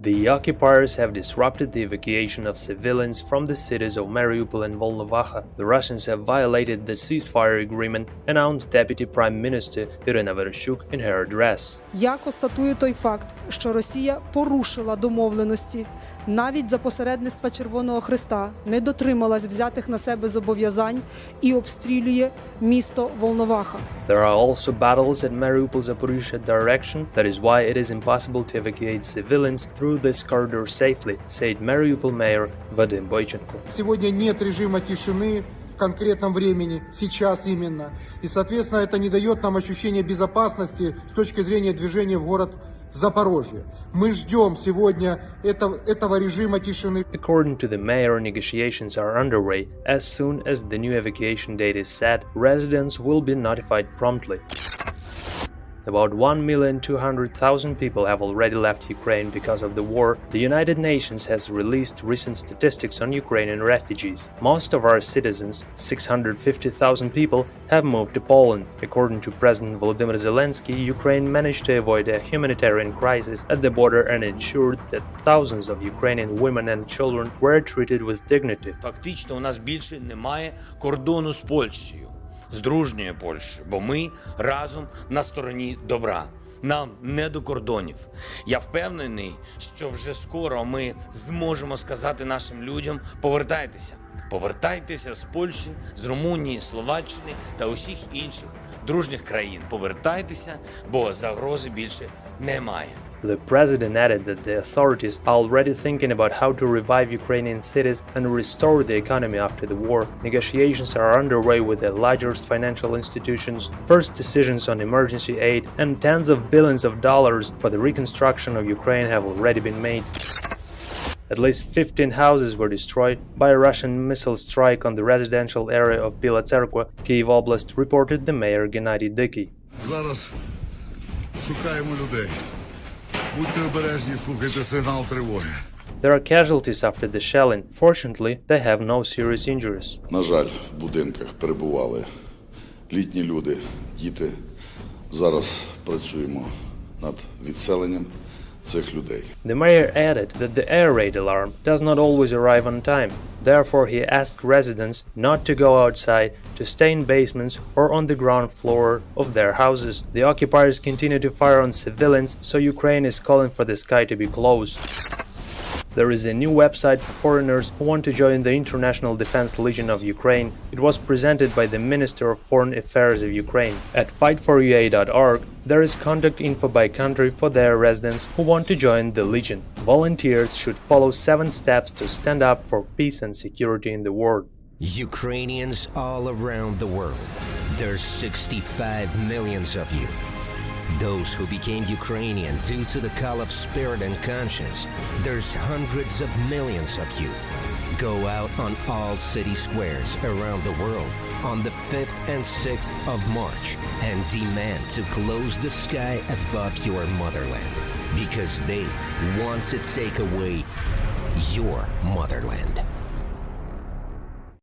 The occupiers have disrupted the evacuation of civilians from the cities of Mariupol and Volnovakha. The Russians have violated the ceasefire agreement, announced Deputy Prime Minister Irina Vereshchuk in her address. Я констатую той факт, що Росія порушила домовленості, навіть за посередництва Червоного Хреста не дотрималась взятих на себе зобов'язань і обстрілює місто Волноваха. There are also battles at Mariupol-Zaporizhzhia direction. That is why it is impossible to evacuate civilians through this corridor safely, said Mariupol mayor Vadim Boychenko. Сегодня нет режима тишины в конкретном времени, сейчас именно. И, соответственно, это не дает нам ощущения безопасности с точки зрения движения в город Запорожье. Мы ждем сегодня этого режима тишины. According to the mayor, negotiations are underway. As soon as the new evacuation date is set, residents will be notified promptly. About 1,200,000 people have already left Ukraine because of the war. The United Nations has released recent statistics on Ukrainian refugees. Most of our citizens, 650,000 people, have moved to Poland. According to President Volodymyr Zelensky, Ukraine managed to avoid a humanitarian crisis at the border and ensured that thousands of Ukrainian women and children were treated with dignity. Фактично у нас більше немає кордону з Польщею. З дружньою Польщею, бо ми разом на стороні добра. Нам не до кордонів. Я впевнений, що вже скоро ми зможемо сказати нашим людям: повертайтеся. Повертайтеся з Польщі, з Румунії, Словаччини та усіх інших дружніх країн. Повертайтеся, бо загрози більше немає. The president added that the authorities are already thinking about how to revive Ukrainian cities and restore the economy after the war. Negotiations are underway with the largest financial institutions. First decisions on emergency aid and tens of billions of dollars for the reconstruction of Ukraine have already been made. At least 15 houses were destroyed by a Russian missile strike on the residential area of Bila Tserkva, Kyiv Oblast, reported the mayor Gennady Dyky. Зараз шукаємо людей. Будьте обережні, слухайте сигнал тривоги. There are casualties after the shelling. Fortunately, they have no serious injuries. На жаль, в будинках перебували літні люди, діти. Зараз працюємо над відселенням цих людей. The mayor added that the air raid alarm does not always arrive on time. Therefore, he asked residents not to go outside, to stay in basements or on the ground floor of their houses. The occupiers continue to fire on civilians, so Ukraine is calling for the sky to be closed. There is a new website for foreigners who want to join the International Defense Legion of Ukraine. It was presented by the Minister of Foreign Affairs of Ukraine. At fightforua.org, there is contact info by country for their residents who want to join the Legion. Volunteers should follow 7 steps to stand up for peace and security in the world. Ukrainians all around the world. There's 65 million of you. Those who became Ukrainian due to the call of spirit and conscience. There's hundreds of millions of you. Go out on all city squares around the world on the 5th and 6th of March and demand to close the sky above your motherland, because they want to take away your motherland.